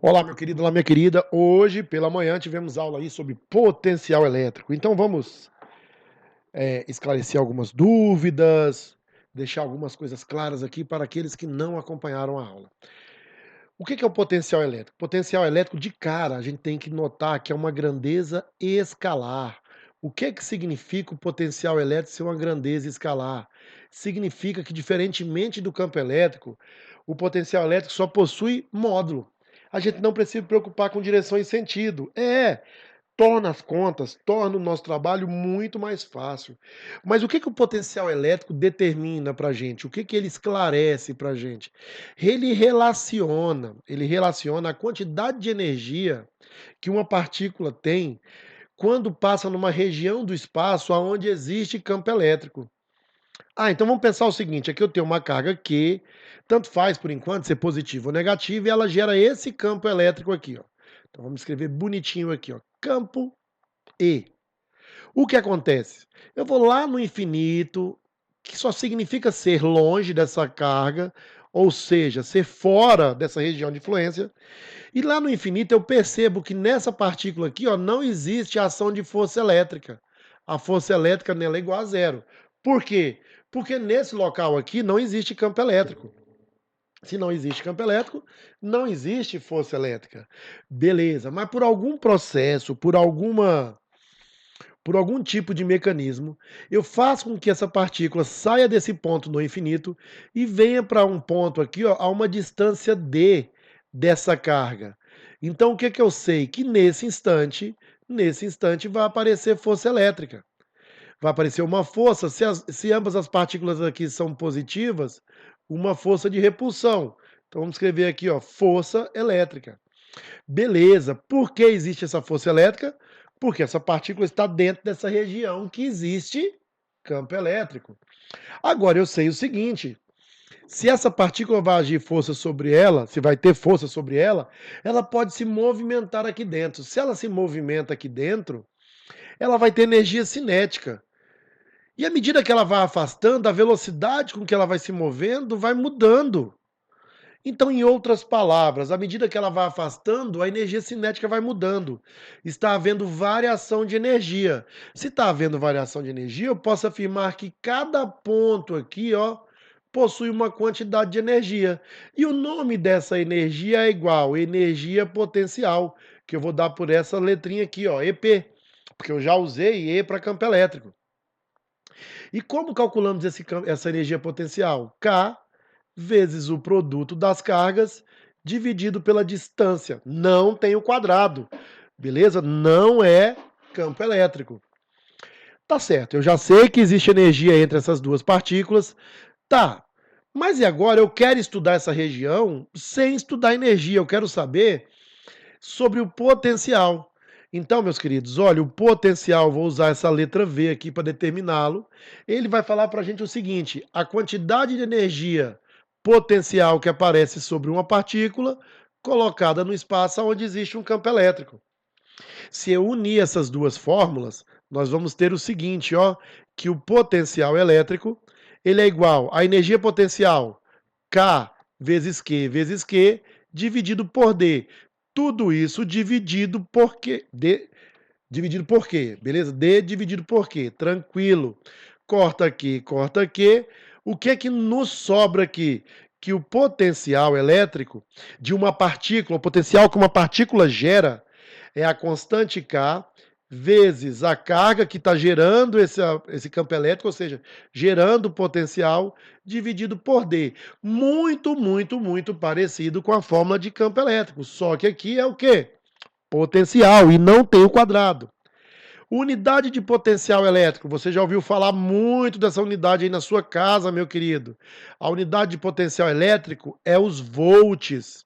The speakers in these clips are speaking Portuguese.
Olá, meu querido, olá, minha querida. Hoje, pela manhã, tivemos aula aí sobre potencial elétrico. Então, vamos esclarecer algumas dúvidas, deixar algumas coisas claras aqui para aqueles que não acompanharam a aula. O que é o potencial elétrico? Potencial elétrico, de cara, a gente tem que notar que é uma grandeza escalar. O que significa o potencial elétrico ser uma grandeza escalar? Significa que, diferentemente do campo elétrico, o potencial elétrico só possui módulo. A gente não precisa se preocupar com direção e sentido. Torna as contas, torna o nosso trabalho muito mais fácil. Mas o que o potencial elétrico determina para a gente? O que ele esclarece para a gente? Ele relaciona a quantidade de energia que uma partícula tem quando passa numa região do espaço onde existe campo elétrico. Então vamos pensar o seguinte: aqui eu tenho uma carga Q, tanto faz por enquanto ser positiva ou negativa, e ela gera esse campo elétrico aqui, ó. Então vamos escrever bonitinho aqui, ó, campo E. O que acontece? Eu vou lá no infinito, que só significa ser longe dessa carga, ou seja, ser fora dessa região de influência, e lá no infinito eu percebo que nessa partícula aqui, ó, não existe ação de força elétrica. A força elétrica nela é igual a zero. Por quê? Porque nesse local aqui não existe campo elétrico. Se não existe campo elétrico, não existe força elétrica. Beleza, mas por algum processo, por algum tipo de mecanismo, eu faço com que essa partícula saia desse ponto no infinito e venha para um ponto aqui, ó, a uma distância d dessa carga. Então o que eu sei? Que nesse instante vai aparecer força elétrica. Vai aparecer uma força, se ambas as partículas aqui são positivas, uma força de repulsão. Então vamos escrever aqui, ó, força elétrica. Beleza. Por que existe essa força elétrica? Porque essa partícula está dentro dessa região que existe campo elétrico. Agora eu sei o seguinte: se essa partícula vai agir força sobre ela, se vai ter força sobre ela, ela pode se movimentar aqui dentro. Se ela se movimenta aqui dentro, ela vai ter energia cinética. E à medida que ela vai afastando, a velocidade com que ela vai se movendo vai mudando. Então, em outras palavras, à medida que ela vai afastando, a energia cinética vai mudando. Está havendo variação de energia. Se está havendo variação de energia, eu posso afirmar que cada ponto aqui, ó, possui uma quantidade de energia. E o nome dessa energia é igual, energia potencial, que eu vou dar por essa letrinha aqui, ó, EP, porque eu já usei E para campo elétrico. E como calculamos essa energia potencial? K vezes o produto das cargas dividido pela distância. Não tem o quadrado, beleza? Não é campo elétrico. Tá certo, eu já sei que existe energia entre essas duas partículas. Tá, mas e agora eu quero estudar essa região sem estudar energia. Eu quero saber sobre o potencial. Então, meus queridos, olha, o potencial, vou usar essa letra V aqui para determiná-lo. Ele vai falar para a gente o seguinte: a quantidade de energia potencial que aparece sobre uma partícula colocada no espaço onde existe um campo elétrico. Se eu unir essas duas fórmulas, nós vamos ter o seguinte, ó, que o potencial elétrico, ele é igual à energia potencial K vezes Q dividido por D. Tudo isso dividido por Q. Dividido por quê? Beleza? D dividido por quê? Tranquilo. Corta aqui, corta aqui. O que é que nos sobra aqui? Que o potencial elétrico de uma partícula, o potencial que uma partícula gera, é a constante K vezes a carga que está gerando esse campo elétrico, ou seja, gerando potencial, dividido por D. Muito, muito, muito parecido com a fórmula de campo elétrico. Só que aqui é o quê? Potencial, e não tem o quadrado. Unidade de potencial elétrico. Você já ouviu falar muito dessa unidade aí na sua casa, meu querido. A unidade de potencial elétrico é os volts.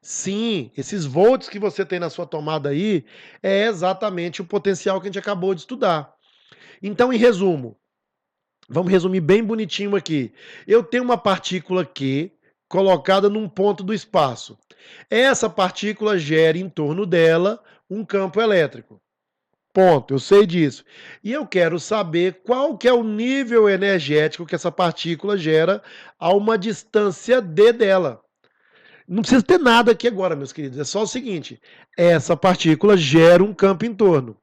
Sim, esses volts que você tem na sua tomada aí é exatamente o potencial que a gente acabou de estudar. Então, em resumo, vamos resumir bem bonitinho aqui. Eu tenho uma partícula Q colocada num ponto do espaço. Essa partícula gera em torno dela um campo elétrico. Ponto, eu sei disso. E eu quero saber qual que é o nível energético que essa partícula gera a uma distância d dela. Não precisa ter nada aqui agora, meus queridos, é só o seguinte, essa partícula gera um campo em torno.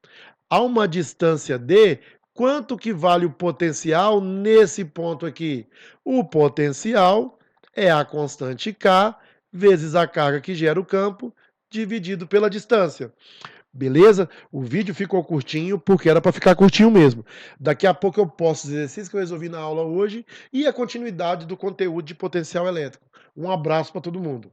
A uma distância d, quanto que vale o potencial nesse ponto aqui? O potencial é a constante K vezes a carga que gera o campo, dividido pela distância. Beleza? O vídeo ficou curtinho, porque era para ficar curtinho mesmo. Daqui a pouco eu posto os exercícios que eu resolvi na aula hoje e a continuidade do conteúdo de potencial elétrico. Um abraço para todo mundo.